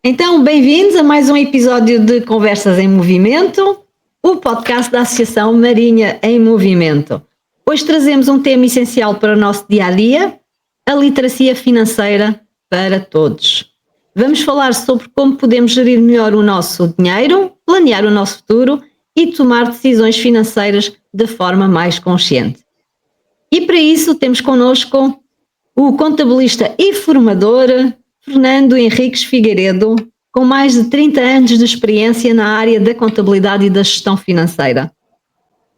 Então, bem-vindos a mais um episódio de Conversas em Movimento, o podcast da Associação Marinha em Movimento. Hoje trazemos um tema essencial para o nosso dia-a-dia, a literacia financeira para todos. Vamos falar sobre como podemos gerir melhor o nosso dinheiro, planear o nosso futuro e tomar decisões financeiras de forma mais consciente. E para isso temos connosco o contabilista e formador Fernando Henriques Figueiredo, com mais de 30 anos de experiência na área da contabilidade e da gestão financeira.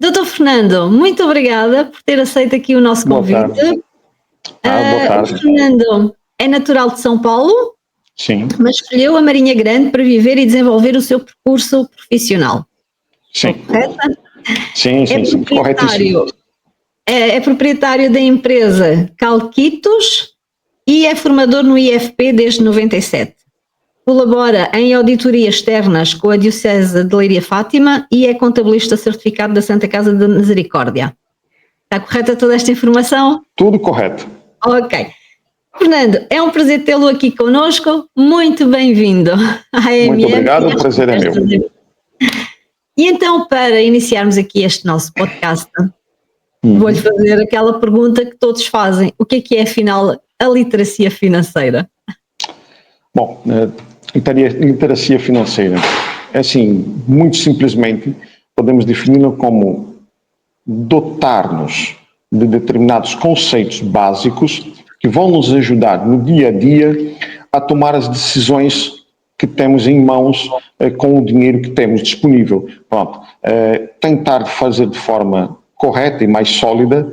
Doutor Fernando, muito obrigada por ter aceito aqui o nosso convite. Boa tarde. O Fernando é natural de São Paulo, Sim. Mas escolheu a Marinha Grande para viver e desenvolver o seu percurso profissional. Sim. Correta? Sim, corretíssimo. É proprietário da empresa Calquitos e é formador no IFP desde 97. Colabora em auditorias externas com a Diocese de Leiria Fátima e é contabilista certificado da Santa Casa da Misericórdia. Está correta toda esta informação? Tudo correto. Ok. Fernando, é um prazer tê-lo aqui connosco. Muito bem-vindo à AMM. Muito obrigado, o prazer é meu. E então, para iniciarmos aqui este nosso podcast, vou-lhe fazer aquela pergunta que todos fazem. O que é afinal, a literacia financeira? Bom, literacia financeira é assim, muito simplesmente, podemos defini-la como dotar-nos de determinados conceitos básicos que vão nos ajudar no dia a dia a tomar as decisões que temos em mãos com o dinheiro que temos disponível. Pronto, tentar fazer de forma correta e mais sólida,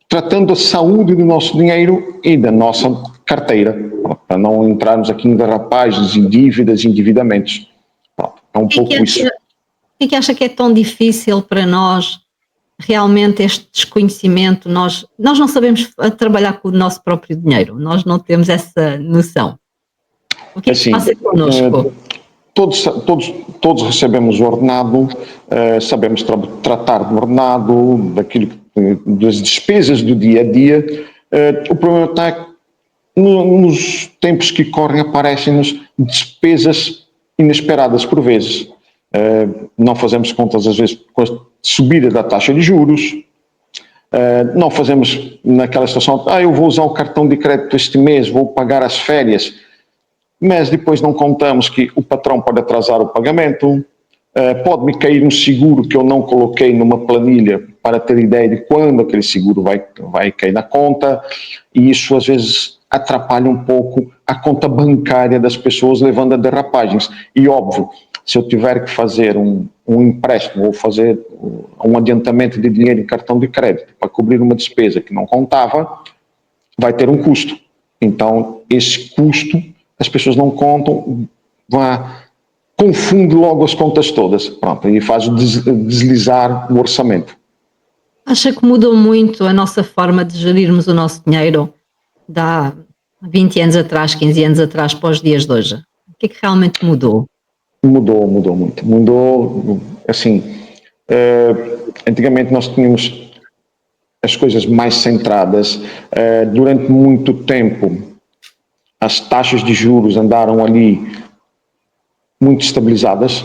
tratando a saúde do nosso dinheiro e da nossa carteira, pronto, para não entrarmos aqui em derrapagens, em dívidas, em endividamentos. Pronto, é um pouco isso. O que acha que é tão difícil para nós, realmente, este desconhecimento? Nós não sabemos trabalhar com o nosso próprio dinheiro, nós não temos essa noção. O que é que se passa connosco? Todos recebemos o ordenado, sabemos tratar do ordenado, das despesas do dia a dia. O problema está que nos tempos que correm aparecem-nos despesas inesperadas por vezes. Não fazemos contas às vezes com a subida da taxa de juros, não fazemos naquela situação, eu vou usar o cartão de crédito este mês, vou pagar as férias, mas depois não contamos que o patrão pode atrasar o pagamento, pode-me cair um seguro que eu não coloquei numa planilha para ter ideia de quando aquele seguro vai cair na conta, e isso às vezes atrapalha um pouco a conta bancária das pessoas, levando a derrapagens. E óbvio, se eu tiver que fazer um empréstimo ou fazer um adiantamento de dinheiro em cartão de crédito para cobrir uma despesa que não contava, vai ter um custo. Então, esse custo as pessoas não contam, confunde logo as contas todas, pronto, e faz deslizar o orçamento. Acha que mudou muito a nossa forma de gerirmos o nosso dinheiro de há 20 anos atrás, 15 anos atrás, para os dias de hoje? O que é que realmente mudou? Mudou muito. Mudou, assim, antigamente nós tínhamos as coisas mais centradas. Durante muito tempo, as taxas de juros andaram ali muito estabilizadas.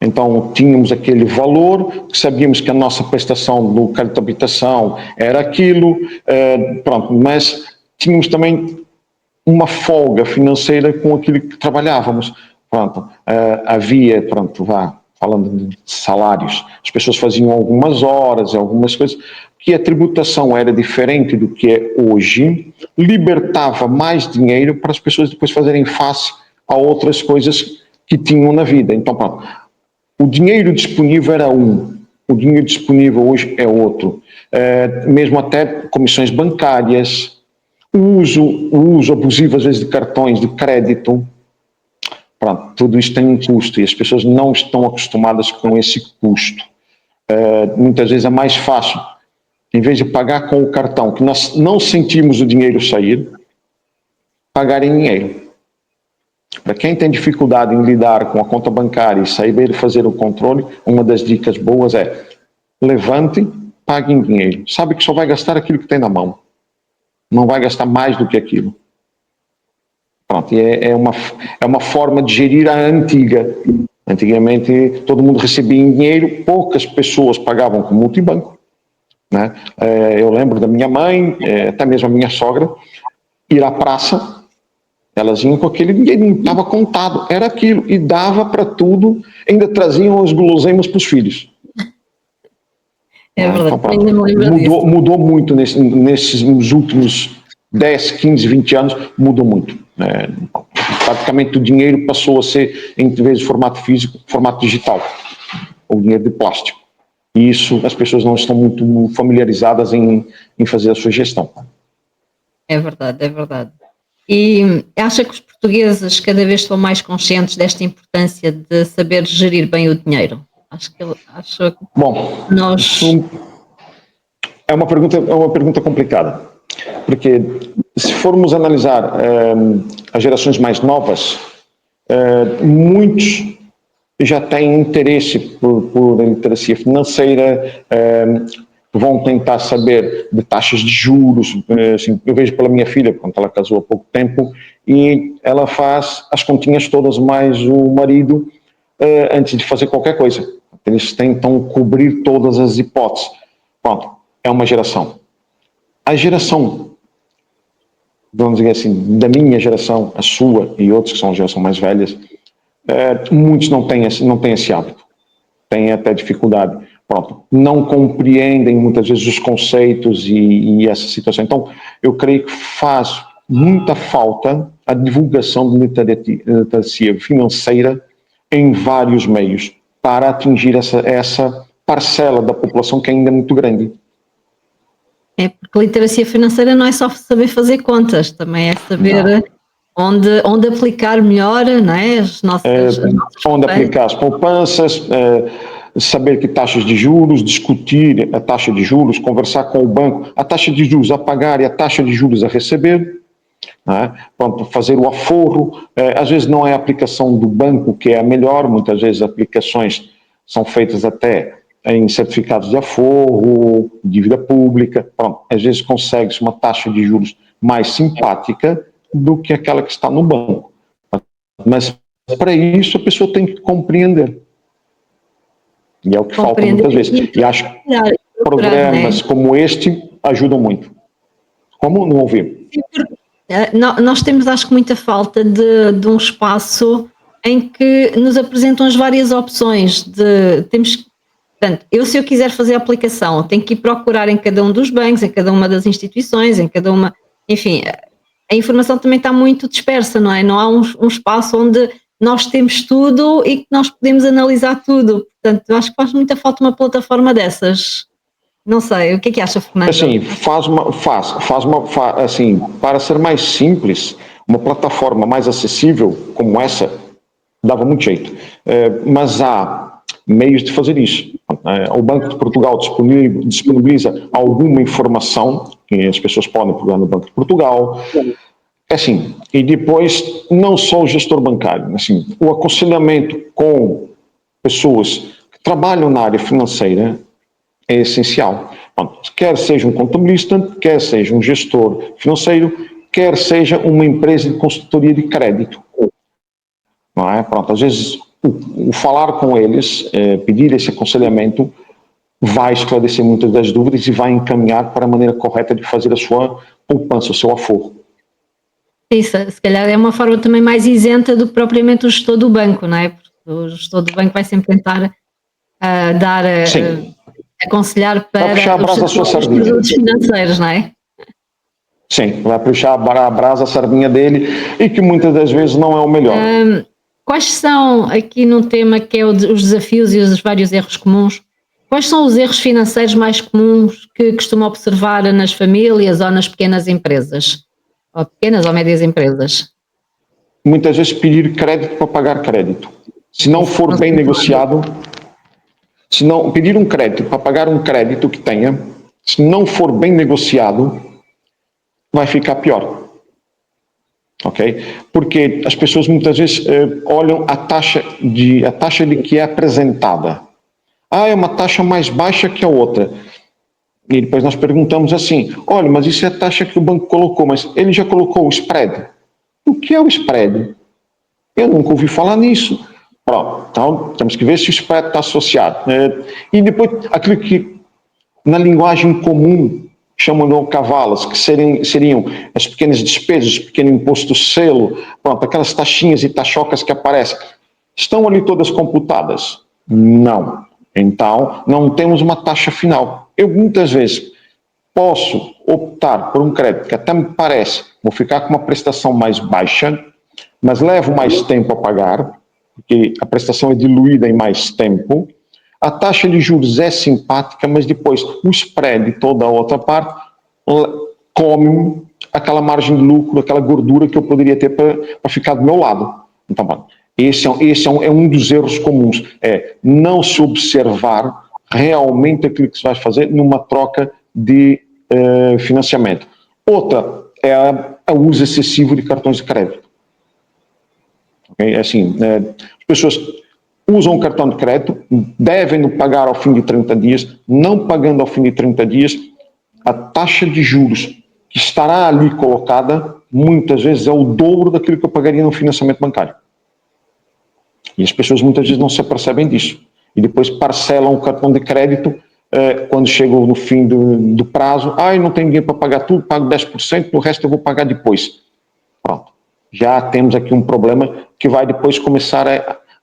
Então, tínhamos aquele valor, sabíamos que a nossa prestação do crédito de habitação era aquilo, pronto, mas tínhamos também uma folga financeira com aquilo que trabalhávamos. Pronto, havia, falando de salários, as pessoas faziam algumas horas, algumas coisas, que a tributação era diferente do que é hoje, libertava mais dinheiro para as pessoas depois fazerem face a outras coisas que tinham na vida. Então, pronto, o dinheiro disponível era um, o dinheiro disponível hoje é outro. Mesmo até comissões bancárias, o uso abusivo às vezes de cartões de crédito, pronto, tudo isto tem um custo e as pessoas não estão acostumadas com esse custo. Muitas vezes é mais fácil, em vez de pagar com o cartão, que nós não sentimos o dinheiro sair, pagar em dinheiro. Para quem tem dificuldade em lidar com a conta bancária e saber fazer o controle, uma das dicas boas é levante, pague em dinheiro. Sabe que só vai gastar aquilo que tem na mão. Não vai gastar mais do que aquilo. Pronto, e é uma forma de gerir a antiga. Antigamente todo mundo recebia em dinheiro, poucas pessoas pagavam com multibanco, né? Eu lembro da minha mãe, até mesmo a minha sogra, ir à praça, elas iam com aquele dinheiro, estava contado, era aquilo, e dava para tudo, ainda traziam os guloseimas para os filhos. É verdade, Então, ainda me lembro disso. mudou muito nos últimos 10, 15, 20 anos, mudou muito. Praticamente o dinheiro passou a ser, em vez de formato físico, formato digital, o dinheiro de plástico. E isso as pessoas não estão muito familiarizadas em fazer a sua gestão. É verdade, é verdade. E acha que os portugueses cada vez estão mais conscientes desta importância de saber gerir bem o dinheiro? Acho que Bom, nós... isso é uma pergunta complicada, porque se formos analisar as gerações mais novas, muitos já têm interesse por literacia financeira, vão tentar saber de taxas de juros. Assim, eu vejo pela minha filha, quando ela casou há pouco tempo, e ela faz as continhas todas mais o marido antes de fazer qualquer coisa. Eles tentam cobrir todas as hipóteses. Pronto, é uma geração. A geração, vamos dizer assim, da minha geração, a sua e outros que são geração mais velhas, muitos não têm esse hábito, têm até dificuldade. Pronto, não compreendem muitas vezes os conceitos e essa situação. Então, eu creio que faz muita falta a divulgação de literacia financeira em vários meios para atingir essa parcela da população que ainda é muito grande. É porque literacia financeira não é só saber fazer contas, também é saber onde aplicar melhor, não é? As nossas onde aplicar as poupanças, saber que taxas de juros, discutir a taxa de juros, conversar com o banco, a taxa de juros a pagar e a taxa de juros a receber, né? Pronto, fazer o aforro. Às vezes não é a aplicação do banco que é a melhor, muitas vezes aplicações são feitas até em certificados de aforro, dívida pública. Pronto, às vezes consegue-se uma taxa de juros mais simpática do que aquela que está no banco. Mas para isso a pessoa tem que compreender. E é o que falta muitas vezes. E acho que programas como este ajudam muito. Como? Não ouvi. Nós temos, acho que, muita falta de um espaço em que nos apresentam as várias opções. Portanto, se eu quiser fazer a aplicação, tenho que ir procurar em cada um dos bancos, em cada uma das instituições, em cada uma... Enfim, a informação também está muito dispersa, não é? Não há um espaço onde nós temos tudo e que nós podemos analisar tudo. Portanto, eu acho que faz muita falta uma plataforma dessas. Não sei, o que é que acha, Fernando? Assim, assim, para ser mais simples, uma plataforma mais acessível como essa, dava muito jeito. Mas há meios de fazer isso. O Banco de Portugal disponibiliza alguma informação que as pessoas podem procurar no Banco de Portugal. Assim, e depois, não só o gestor bancário, assim, o aconselhamento com pessoas que trabalham na área financeira é essencial. Quer seja um contabilista, quer seja um gestor financeiro, quer seja uma empresa de consultoria de crédito. Não é? Pronto, às vezes, o falar com eles, pedir esse aconselhamento, vai esclarecer muitas das dúvidas e vai encaminhar para a maneira correta de fazer a sua poupança, o seu aforro. Isso, se calhar é uma forma também mais isenta do que propriamente o gestor do banco, não é? Porque o gestor do banco vai sempre tentar aconselhar para os produtos financeiros, não é? Sim, vai puxar a brasa, a sardinha dele, e que muitas das vezes não é o melhor. Quais são, aqui num tema que é os desafios e os vários erros comuns, quais são os erros financeiros mais comuns que costuma observar nas famílias ou nas pequenas empresas? Ou pequenas ou médias empresas? Muitas vezes pedir crédito para pagar crédito. Se não for bem negociado, se não pedir um crédito para pagar um crédito que tenha, se não for bem negociado, vai ficar pior. Ok? Porque as pessoas muitas vezes olham a taxa de que é apresentada. É uma taxa mais baixa que a outra. E depois nós perguntamos assim, olha, mas isso é a taxa que o banco colocou, mas ele já colocou o spread. O que é o spread? Eu nunca ouvi falar nisso. Pronto, então temos que ver se o spread está associado. E depois, aquilo que na linguagem comum chamam de cavalos, que seriam as pequenas despesas, o pequeno imposto selo, pronto, aquelas taxinhas e taxocas que aparecem, estão ali todas computadas? Não. Então, não temos uma taxa final. Eu muitas vezes posso optar por um crédito que até me parece, vou ficar com uma prestação mais baixa, mas levo mais tempo a pagar, porque a prestação é diluída em mais tempo. A taxa de juros é simpática, mas depois o spread e toda a outra parte come aquela margem de lucro, aquela gordura que eu poderia ter para ficar do meu lado. Então, esse é um dos erros comuns, é não se observar realmente aquilo que se vai fazer numa troca de financiamento. Outra é o uso excessivo de cartões de crédito. Okay? Assim, as pessoas usam o cartão de crédito, devem pagar ao fim de 30 dias, não pagando ao fim de 30 dias, a taxa de juros que estará ali colocada, muitas vezes é o dobro daquilo que eu pagaria no financiamento bancário. E as pessoas muitas vezes não se apercebem disso. E depois parcelam o cartão de crédito quando chegam no fim do prazo. Eu não tenho dinheiro para pagar tudo, pago 10%, o resto eu vou pagar depois. Pronto. Já temos aqui um problema que vai depois começar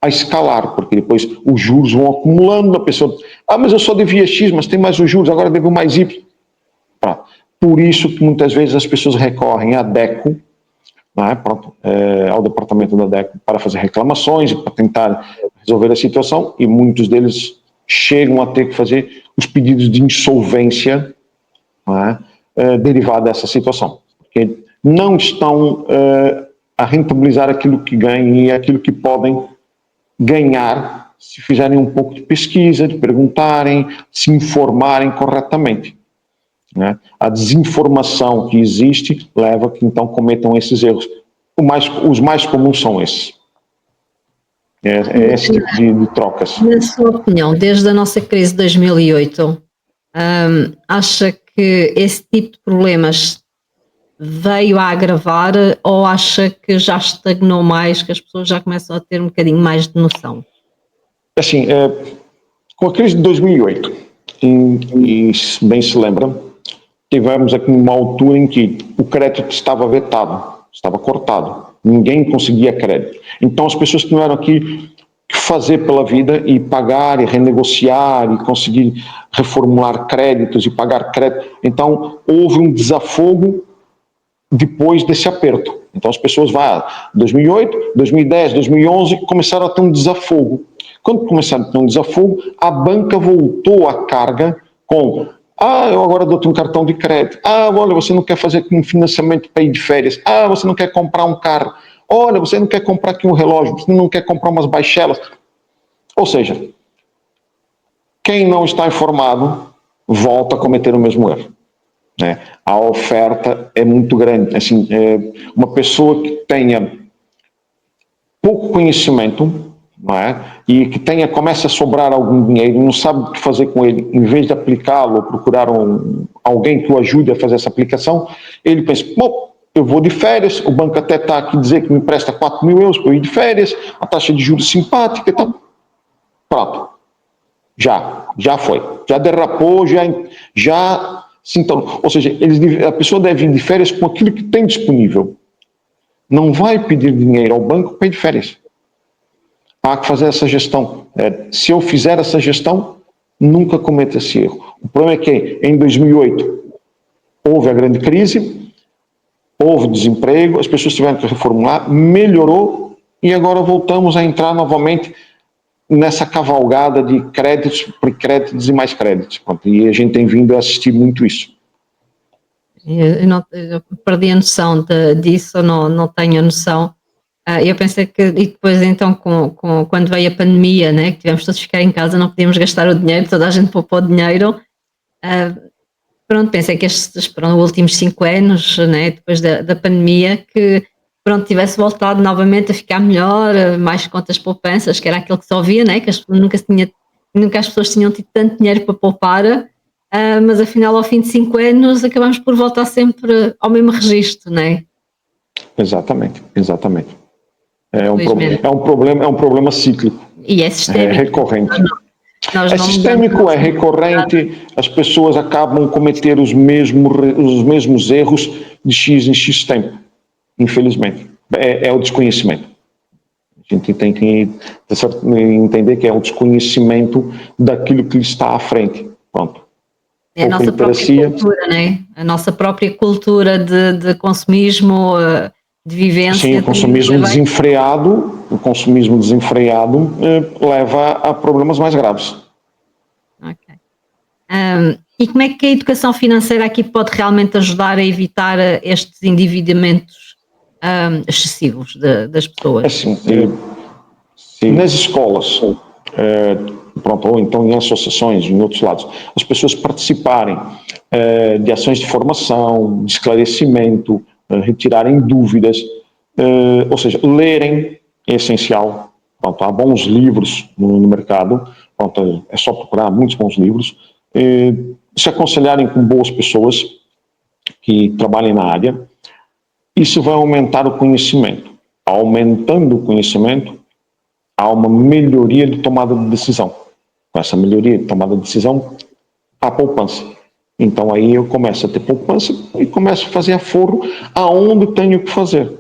a escalar, porque depois os juros vão acumulando, a pessoa, mas eu só devia X, mas tem mais os juros, agora devo mais Y. Pronto. Por isso que muitas vezes as pessoas recorrem à DECO, ao departamento da DECO, para fazer reclamações, para tentar resolver a situação, e muitos deles chegam a ter que fazer os pedidos de insolvência derivado dessa situação, porque não estão a rentabilizar aquilo que ganham e aquilo que podem ganhar se fizerem um pouco de pesquisa, de perguntarem, se informarem corretamente. A desinformação que existe leva a que então cometam esses erros. Os mais comuns são esses. É esse tipo de trocas. Na sua opinião, desde a nossa crise de 2008, acha que esse tipo de problemas veio a agravar ou acha que já estagnou mais, que as pessoas já começam a ter um bocadinho mais de noção? Assim, com a crise de 2008, e bem se lembra, tivemos aqui uma altura em que o crédito estava vetado, estava cortado, ninguém conseguia crédito. Então as pessoas tiveram aqui que fazer pela vida e pagar e renegociar e conseguir reformular créditos e pagar crédito. Então houve um desafogo depois desse aperto. Então as pessoas vão 2008, 2010, 2011 começaram a ter um desafogo. Quando começaram a ter um desafogo, a banca voltou à carga com eu agora dou-te um cartão de crédito. Olha, você não quer fazer um financiamento para ir de férias. Você não quer comprar um carro. Olha, você não quer comprar aqui um relógio. Você não quer comprar umas baixelas. Ou seja, quem não está informado volta a cometer o mesmo erro. A oferta é muito grande. Assim, uma pessoa que tenha pouco conhecimento, e que começa a sobrar algum dinheiro, não sabe o que fazer com ele, em vez de aplicá-lo ou procurar alguém que o ajude a fazer essa aplicação, ele pensa, eu vou de férias, o banco até está aqui dizer que me empresta 4 mil euros para eu ir de férias, a taxa de juros simpática e tal. Pronto. Já foi. Já derrapou, já se entornou. Ou seja, a pessoa deve ir de férias com aquilo que tem disponível. Não vai pedir dinheiro ao banco para ir de férias. Há que fazer essa gestão. Se eu fizer essa gestão, nunca cometo esse erro. O problema é que em 2008 houve a grande crise, houve desemprego, as pessoas tiveram que reformular, melhorou e agora voltamos a entrar novamente nessa cavalgada de créditos, precréditos e mais créditos. E a gente tem vindo a assistir muito isso. Eu perdi a noção disso, não tenho a noção. Eu pensei que, e depois então quando veio a pandemia, né, que tivemos todos ficar em casa, não podíamos gastar o dinheiro, toda a gente poupou dinheiro. Pensei que estes foram os últimos 5 anos, né, depois da pandemia, que tivesse voltado novamente a ficar melhor, mais contas poupanças, que era aquilo que se ouvia, né, que nunca as pessoas tinham tido tanto dinheiro para poupar, mas afinal ao fim de 5 anos acabamos por voltar sempre ao mesmo registro, né? Exatamente. É um problema cíclico. E é sistémico. É recorrente. É sistêmico, é recorrente, as pessoas acabam cometer os mesmos erros de X em X tempo, infelizmente. É o desconhecimento. A gente tem que entender que é o desconhecimento daquilo que está à frente. Pronto. É a nossa própria cultura, não é? A nossa própria cultura de consumismo, de vivência. Sim, o consumismo desenfreado leva a problemas mais graves. Ok. E como é que a educação financeira aqui pode realmente ajudar a evitar estes endividamentos excessivos das pessoas? Assim, nas escolas, ou então em associações, em outros lados, as pessoas participarem de ações de formação, de esclarecimento, retirarem dúvidas, ou seja, lerem é essencial. Pronto, há bons livros no mercado, pronto, é só procurar muitos bons livros, se aconselharem com boas pessoas que trabalhem na área, isso vai aumentar o conhecimento. Aumentando o conhecimento, há uma melhoria de tomada de decisão. Com essa melhoria de tomada de decisão, há poupança. Então aí eu começo a ter poupança e começo a fazer aforro aonde tenho que fazer.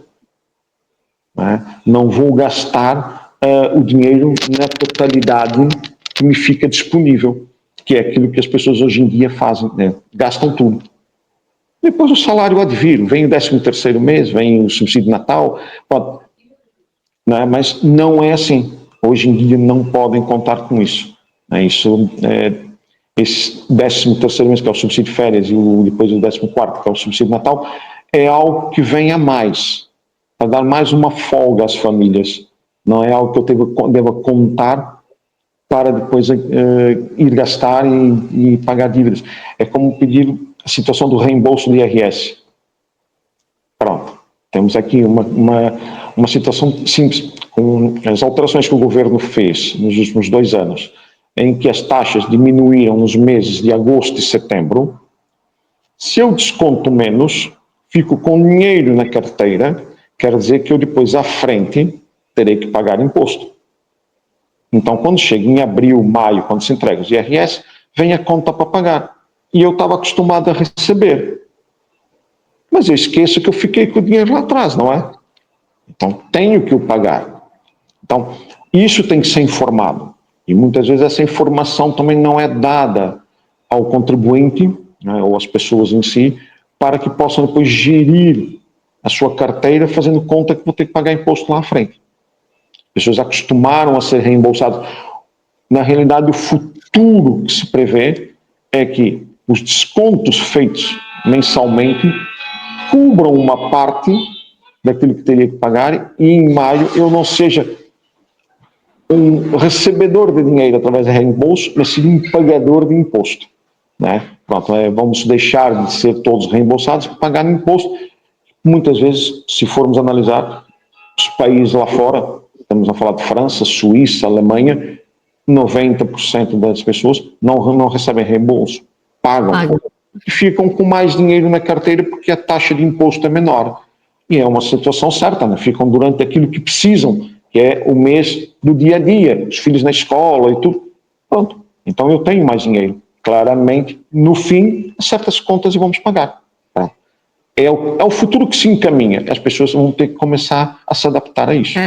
Não vou gastar o dinheiro na totalidade que me fica disponível, que é aquilo que as pessoas hoje em dia fazem, né? Gastam tudo. Depois o salário há de vir, vem o 13º mês, vem o subsídio de Natal, pode, né? Mas não é assim. Hoje em dia não podem contar com isso. Esse 13º mês, que é o subsídio de férias, e depois o 14º, que é o subsídio de Natal, é algo que vem a mais, para dar mais uma folga às famílias. Não é algo que eu deva contar para depois ir gastar e pagar dívidas. É como pedir a situação do reembolso do IRS. Pronto. Temos aqui uma situação simples, com as alterações que o governo fez nos últimos 2 anos, em que as taxas diminuíram nos meses de agosto e setembro. Se eu desconto menos, fico com dinheiro na carteira, quer dizer que eu depois à frente terei que pagar imposto. Então, quando chega em abril, maio, quando se entrega os IRS, vem a conta para pagar. E eu estava acostumado a receber. Mas eu esqueço que eu fiquei com o dinheiro lá atrás, não é? Então, tenho que o pagar. Então, isso tem que ser informado. E muitas vezes essa informação também não é dada ao contribuinte, né, ou às pessoas em si, para que possam depois gerir a sua carteira fazendo conta que vou ter que pagar imposto lá à frente. As pessoas acostumaram a ser reembolsadas. Na realidade, o futuro que se prevê é que os descontos feitos mensalmente cubram uma parte daquilo que teria que pagar e em maio eu não seja um recebedor de dinheiro através de reembolso, mas sim um pagador de imposto. Né? Pronto, vamos deixar de ser todos reembolsados para pagar imposto. Muitas vezes, se formos analisar os países lá fora, estamos a falar de França, Suíça, Alemanha, 90% das pessoas não recebem reembolso, pagam. E ficam com mais dinheiro na carteira porque a taxa de imposto é menor. E é uma situação certa, né? Ficam durante aquilo que precisam, que é o mês do dia a dia, os filhos na escola e tudo. Pronto, então eu tenho mais dinheiro. Claramente, no fim, certas contas e vamos pagar. É o futuro que se encaminha. As pessoas vão ter que começar a se adaptar a isso.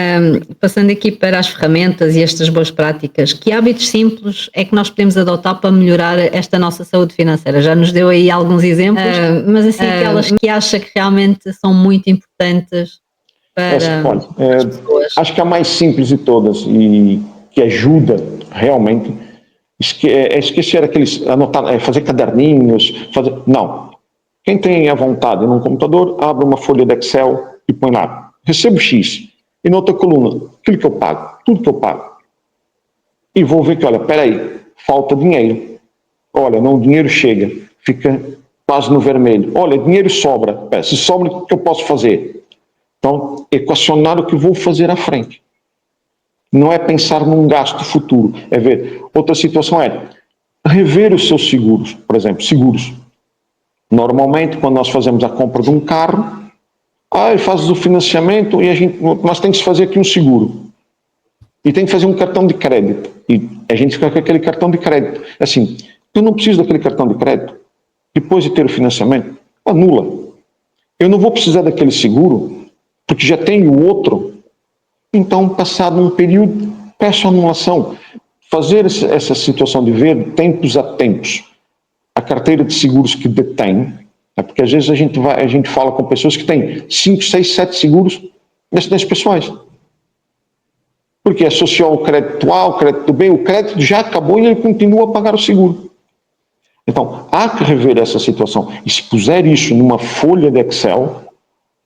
Passando aqui para as ferramentas e estas boas práticas, que hábitos simples é que nós podemos adotar para melhorar esta nossa saúde financeira? Já nos deu aí alguns exemplos, mas assim, aquelas que acha que realmente são muito importantes para as pessoas. Acho que a mais simples de todas e que ajuda realmente é esquecer aqueles, anotar, fazer caderninhos, não. Quem tem a vontade num computador, abre uma folha de Excel e põe lá, recebo X, e na outra coluna, aquilo que eu pago, tudo que eu pago. E vou ver que, olha, peraí, falta dinheiro. Olha, não, o dinheiro chega, fica quase no vermelho. Olha, dinheiro sobra. Se sobra, o que eu posso fazer? Então, equacionar o que vou fazer à frente. Não é pensar num gasto futuro, é ver. Outra situação é rever os seus seguros, por exemplo, seguros. Normalmente, quando nós fazemos a compra de um carro, Ele faz o financiamento e nós temos que fazer aqui um seguro. E tem que fazer um cartão de crédito. E a gente fica com aquele cartão de crédito. Assim, eu não preciso daquele cartão de crédito. Depois de ter o financiamento, anula. Eu não vou precisar daquele seguro, porque já tenho outro. Então, passado um período, peço anulação. Fazer essa situação de ver tempos a tempos a carteira de seguros que detém, porque às vezes a gente fala com pessoas que têm 5, 6, 7 seguros nas pessoais. Porque associou o crédito A, o crédito B, o crédito já acabou e ele continua a pagar o seguro. Então, há que rever essa situação. E se puser isso numa folha de Excel,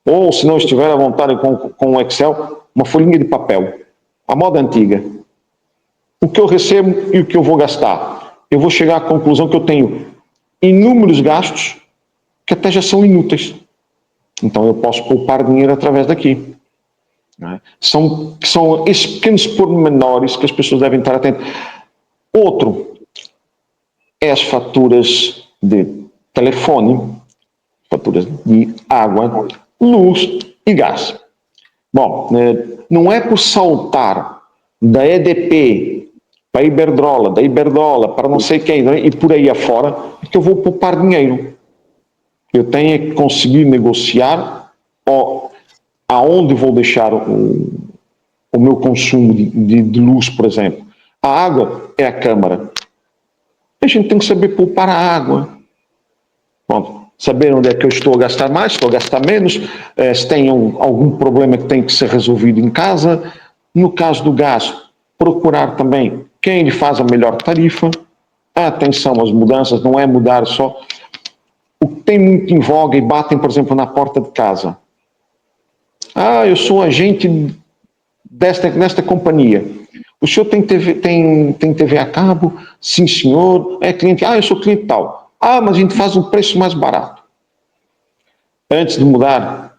ou se não estiver à vontade com o Excel, uma folhinha de papel, a moda antiga. O que eu recebo e o que eu vou gastar. Eu vou chegar à conclusão que eu tenho inúmeros gastos que até já são inúteis. Então eu posso poupar dinheiro através daqui. São esses pequenos pormenores que as pessoas devem estar atentas. Outro é as faturas de telefone, faturas de água, luz e gás. Bom, não é por saltar da EDP para a Iberdrola, da Iberdrola para não sei quem, e por aí afora, que eu vou poupar dinheiro. Eu tenho que conseguir negociar aonde vou deixar o meu consumo de luz, por exemplo. A água é a câmara. A gente tem que saber poupar a água. Bom, saber onde é que eu estou a gastar mais, estou a gastar menos, se tem algum problema que tem que ser resolvido em casa. No caso do gás, procurar também quem lhe faz a melhor tarifa. Atenção às mudanças, não é mudar só. O que tem muito em voga e batem, por exemplo, na porta de casa. Eu sou agente nesta companhia. O senhor tem TV a cabo? Sim, senhor. É cliente? Eu sou cliente tal. Mas a gente faz um preço mais barato. Antes de mudar,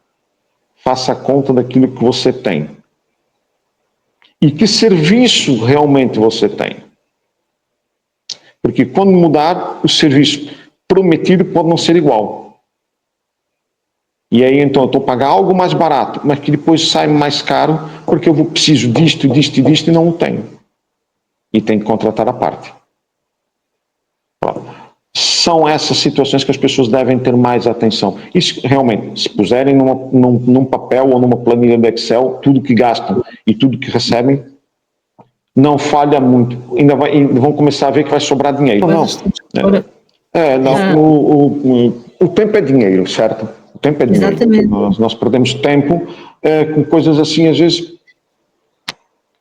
faça a conta daquilo que você tem. E que serviço realmente você tem. Porque quando mudar, o serviço prometido pode não ser igual. E aí então eu estou a pagar algo mais barato, mas que depois sai mais caro, porque eu preciso disto e não o tenho. E tenho que contratar à parte. São essas situações que as pessoas devem ter mais atenção. Isso realmente, se puserem num papel ou numa planilha de Excel, tudo que gastam e tudo que recebem, não falha muito. Ainda vão começar a ver que vai sobrar dinheiro. O tempo é dinheiro, certo? O tempo é dinheiro. Exatamente. Nós perdemos tempo com coisas assim, às vezes,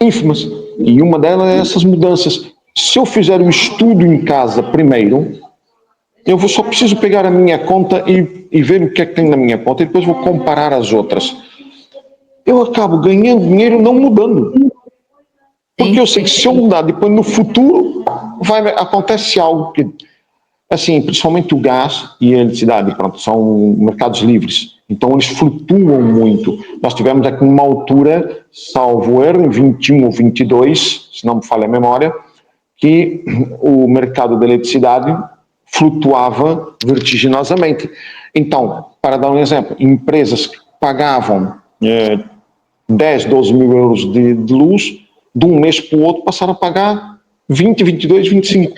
ínfimas. E uma delas é essas mudanças. Se eu fizer um estudo em casa primeiro, eu só preciso pegar a minha conta e ver o que é que tem na minha conta e depois vou comparar as outras. Eu acabo ganhando dinheiro não mudando. Porque eu sei que se eu mudar depois no futuro, acontece algo que, assim, principalmente o gás e a eletricidade, pronto, são mercados livres. Então eles flutuam muito. Nós tivemos aqui uma altura, salvo erro, em 21 ou 22, se não me falha a memória, que o mercado da eletricidade flutuava vertiginosamente. Então, para dar um exemplo, empresas que pagavam 10, 12 mil euros de luz, de um mês para o outro passaram a pagar 20, 22, 25.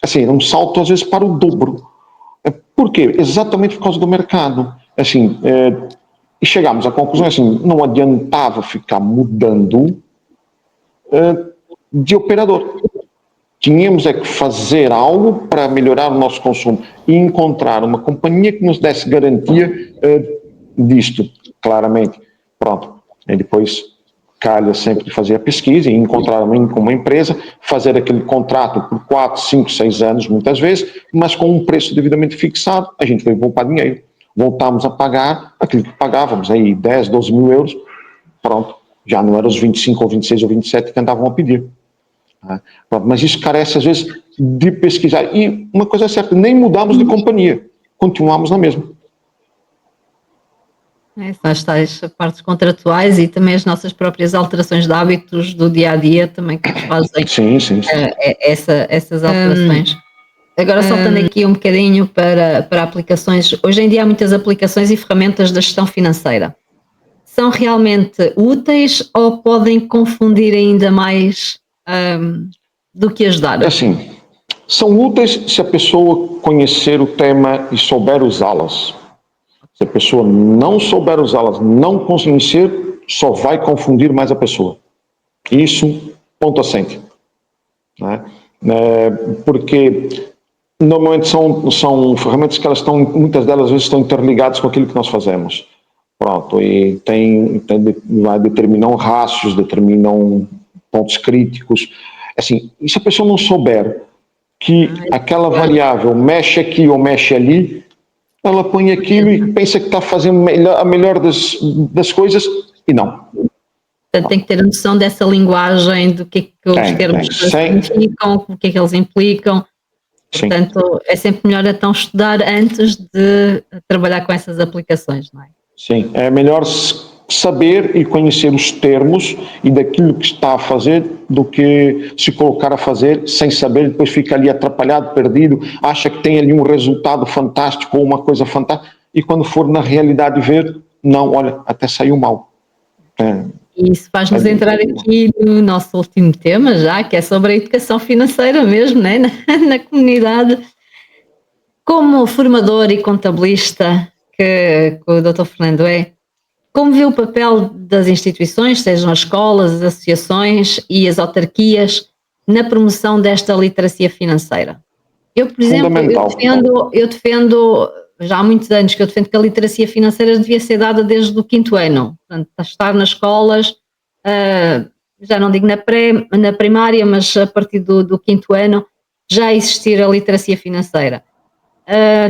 Assim, um salto às vezes para o dobro. Por quê? Exatamente por causa do mercado. Assim, e chegámos à conclusão, assim, não adiantava ficar mudando de operador. Tínhamos que fazer algo para melhorar o nosso consumo e encontrar uma companhia que nos desse garantia disto, claramente. Pronto. E depois calha sempre de fazer a pesquisa e encontrar uma empresa, fazer aquele contrato por 4, 5, 6 anos, muitas vezes, mas com um preço devidamente fixado, a gente vai poupar dinheiro. Voltámos a pagar aquilo que pagávamos, aí 10, 12 mil euros, pronto. Já não eram os 25 ou 26 ou 27 que andavam a pedir. Mas isso carece às vezes de pesquisar. E uma coisa é certa, nem mudamos de companhia, continuamos na mesma. São as tais partes contratuais e também as nossas próprias alterações de hábitos do dia a dia também que nos fazem Sim. essas alterações. Agora saltando aqui um bocadinho para aplicações, hoje em dia há muitas aplicações e ferramentas da gestão financeira. São realmente úteis ou podem confundir ainda mais do que ajudar? Assim, são úteis se a pessoa conhecer o tema e souber usá-las. Se a pessoa não souber usá-las, não conhecer, só vai confundir mais a pessoa. Isso, ponto assente. Né? Porque normalmente são ferramentas que elas estão, muitas delas às vezes estão interligadas com aquilo que nós fazemos. Pronto, e determinam rácios, determinam pontos críticos. Assim, e se a pessoa não souber que aquela variável mexe aqui ou mexe ali, ela põe aquilo e pensa que está fazendo a melhor das coisas e não. Portanto, tem que ter a noção dessa linguagem, do que é que os termos significam, o que é que eles implicam. Portanto, sim, é sempre melhor então estudar antes de trabalhar com essas aplicações, não é? Sim, é melhor saber e conhecer os termos e daquilo que está a fazer do que se colocar a fazer sem saber, depois fica ali atrapalhado, perdido, acha que tem ali um resultado fantástico ou uma coisa fantástica e quando for na realidade ver, não, olha, até saiu mal. Isso faz-nos entrar aqui no nosso último tema já, que é sobre a educação financeira mesmo, né? na comunidade. Como formador e contabilista que o Dr. Fernando é, como vê o papel das instituições, sejam as escolas, as associações e as autarquias, na promoção desta literacia financeira? Eu, por exemplo, eu defendo, já há muitos anos que eu defendo que a literacia financeira devia ser dada desde o 5º ano. Portanto, estar nas escolas, já não digo na primária, mas a partir do 5º ano, já existir a literacia financeira.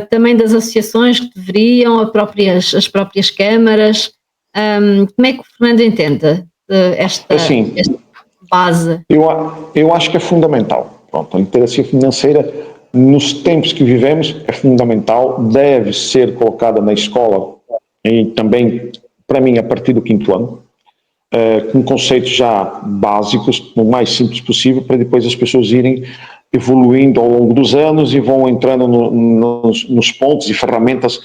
Também das associações que deveriam, as próprias câmaras. Como é que o Fernando entende esta base? Eu acho que é fundamental. Pronto, a literacia financeira, nos tempos que vivemos, é fundamental, deve ser colocada na escola e também, para mim, a partir do 5º ano, com conceitos já básicos, o mais simples possível, para depois as pessoas irem evoluindo ao longo dos anos e vão entrando nos pontos e ferramentas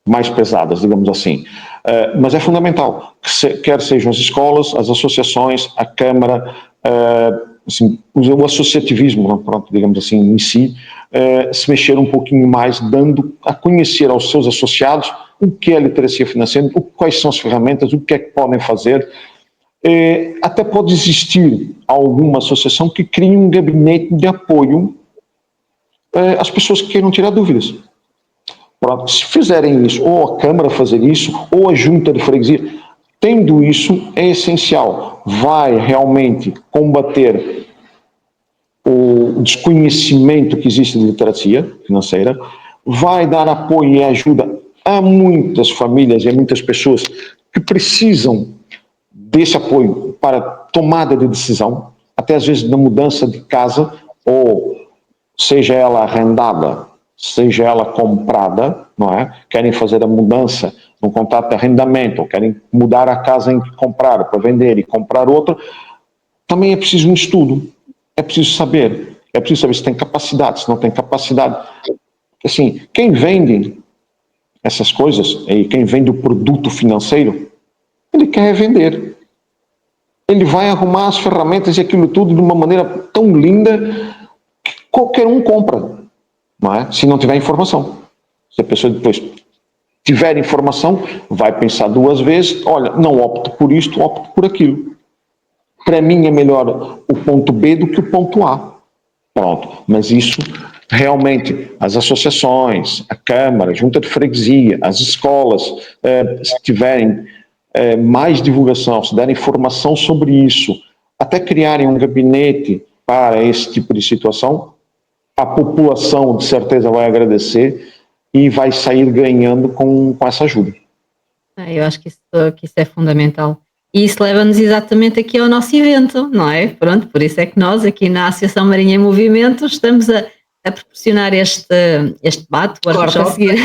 mais pesadas, digamos assim. Mas é fundamental, quer sejam as escolas, as associações, a Câmara, assim, o associativismo, pronto, digamos assim, em si, se mexer um pouquinho mais, dando a conhecer aos seus associados o que é a literacia financeira, quais são as ferramentas, o que é que podem fazer. Até pode existir alguma associação que crie um gabinete de apoio às pessoas que queiram tirar dúvidas. Pronto, se fizerem isso, ou a Câmara fazer isso, ou a Junta de Freguesia, tendo isso é essencial. Vai realmente combater o desconhecimento que existe de literacia financeira, vai dar apoio e ajuda a muitas famílias e a muitas pessoas que precisam desse apoio para tomada de decisão, até às vezes na mudança de casa, ou seja ela arrendada, seja ela comprada, não é? Querem fazer a mudança no contrato de arrendamento, ou querem mudar a casa em que compraram para vender e comprar outra, também é preciso um estudo, é preciso saber se tem capacidade, se não tem capacidade. Assim, quem vende essas coisas, e quem vende o produto financeiro, ele quer vender. Ele vai arrumar as ferramentas e aquilo tudo de uma maneira tão linda que qualquer um compra, não é? Se não tiver informação. Se a pessoa depois tiver informação, vai pensar 2 vezes, olha, não opto por isto, opto por aquilo. Para mim é melhor o ponto B do que o ponto A. Pronto, mas isso realmente as associações, a Câmara, a Junta de Freguesia, as escolas, se tiverem mais divulgação, se derem informação sobre isso, até criarem um gabinete para esse tipo de situação, a população de certeza vai agradecer e vai sair ganhando com essa ajuda. Eu acho que isso é fundamental. E isso leva-nos exatamente aqui ao nosso evento, não é? Pronto, por isso é que nós aqui na Associação Marinha em Movimento estamos a proporcionar este debate, a seguir.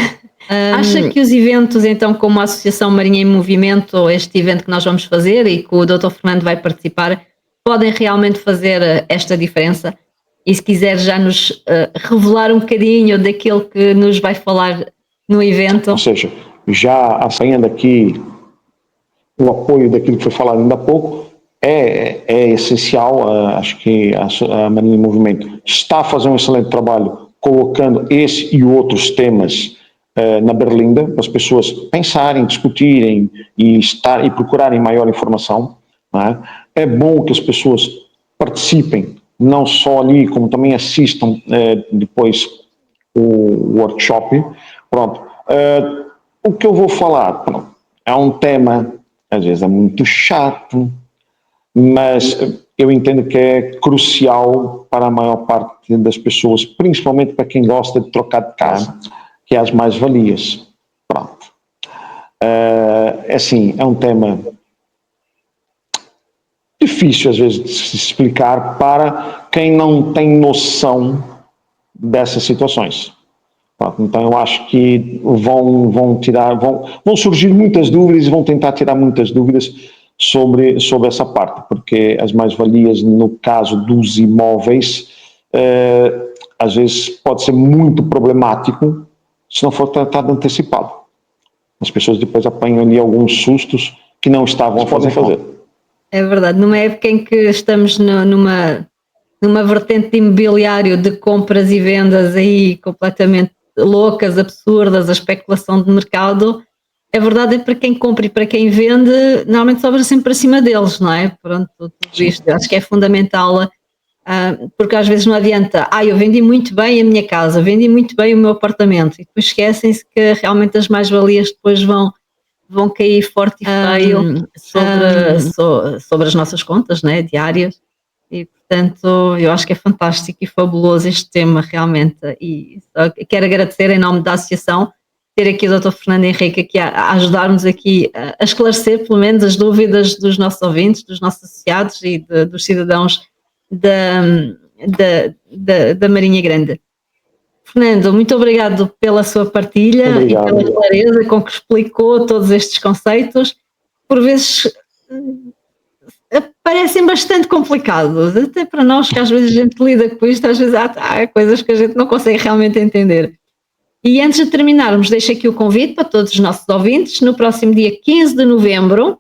Acha que os eventos, então, como a Associação Marinha em Movimento, este evento que nós vamos fazer e que o Dr. Fernando vai participar, podem realmente fazer esta diferença? e se quiser já nos revelar um bocadinho daquilo que nos vai falar no evento. Ou seja, já apanhando aqui o apoio daquilo que foi falado ainda há pouco, é essencial. Acho que a Marinha em Movimento está a fazer um excelente trabalho colocando esse e outros temas na berlinda, para as pessoas pensarem, discutirem e procurarem maior informação. Não é? É bom que as pessoas participem, não só ali, como também assistam depois o workshop. Pronto. O que eu vou falar, pronto, é um tema, às vezes é muito chato, mas eu entendo que é crucial para a maior parte das pessoas, principalmente para quem gosta de trocar de casa, que é as mais-valias. Pronto. Assim, é um tema difícil às vezes de se explicar para quem não tem noção dessas situações. Pronto, então eu acho que vão surgir muitas dúvidas e vão tentar tirar muitas dúvidas sobre essa parte, porque as mais-valias no caso dos imóveis às vezes pode ser muito problemático se não for tratado antecipado. As pessoas depois apanham ali alguns sustos que não estavam a fazer. É verdade, numa época em que estamos numa vertente de imobiliário de compras e vendas aí completamente loucas, absurdas, a especulação de mercado, é verdade, é para quem compra e para quem vende, normalmente sobra sempre para cima deles, não é? Pronto, tudo isto, eu acho que é fundamental, porque às vezes não adianta, eu vendi muito bem a minha casa, vendi muito bem o meu apartamento, e depois esquecem-se que realmente as mais-valias depois vão cair forte e feio sobre as nossas contas, né, diárias, e portanto eu acho que é fantástico e fabuloso este tema realmente, e só quero agradecer em nome da associação ter aqui o Dr. Fernando Henrique aqui a ajudar-nos aqui a esclarecer pelo menos as dúvidas dos nossos ouvintes, dos nossos associados e dos cidadãos da Marinha Grande. Fernando, muito obrigado pela sua partilha e pela clareza com que explicou todos estes conceitos. Por vezes parecem bastante complicados, até para nós que às vezes a gente lida com isto, às vezes há coisas que a gente não consegue realmente entender. E antes de terminarmos, deixo aqui o convite para todos os nossos ouvintes. No próximo dia 15 de novembro,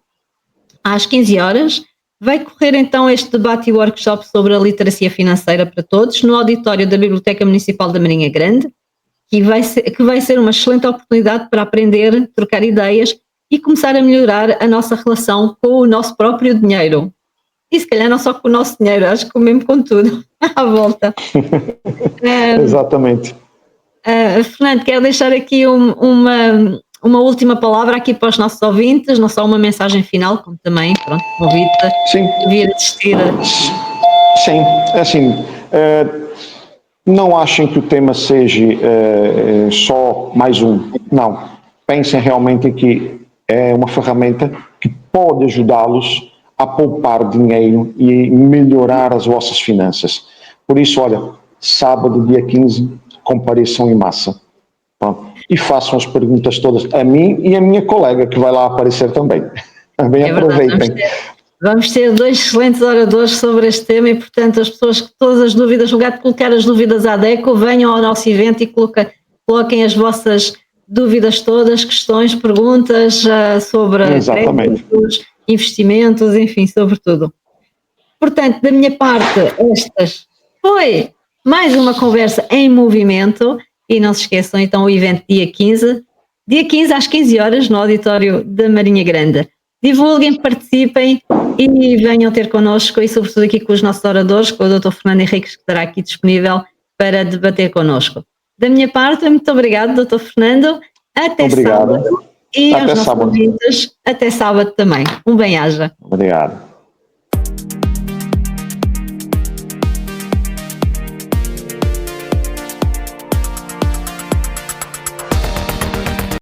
às 15 horas, vai correr então este debate e workshop sobre a literacia financeira para todos no auditório da Biblioteca Municipal da Marinha Grande, que vai ser uma excelente oportunidade para aprender, trocar ideias e começar a melhorar a nossa relação com o nosso próprio dinheiro. E se calhar não só com o nosso dinheiro, acho que mesmo com tudo à volta. Exatamente. Fernando, quero deixar aqui uma última palavra aqui para os nossos ouvintes, não só uma mensagem final, como também, pronto, convite a vir assistir. Sim, é assim, não achem que o tema seja só mais um, não. Pensem realmente que é uma ferramenta que pode ajudá-los a poupar dinheiro e melhorar as vossas finanças. Por isso, olha, sábado, dia 15, compareçam em massa. Pronto. E façam as perguntas todas a mim e a minha colega, que vai lá aparecer também. Também aproveitem. Vamos ter dois excelentes oradores sobre este tema e, portanto, as pessoas que todas as dúvidas, no lugar de colocar as dúvidas à DECO, venham ao nosso evento e coloquem as vossas dúvidas todas, questões, perguntas sobre créditos, investimentos, enfim, sobre tudo. Portanto, da minha parte, estas foi mais uma conversa em movimento. E não se esqueçam, então, o evento dia 15 às 15 horas no auditório da Marinha Grande. Divulguem, participem e venham ter connosco e sobretudo aqui com os nossos oradores, com o Dr. Fernando Henrique, que estará aqui disponível para debater connosco. Da minha parte, muito obrigado, Dr. Fernando. Até sábado. E aos nossos ouvintes, até sábado também. Um bem-aja. Obrigado.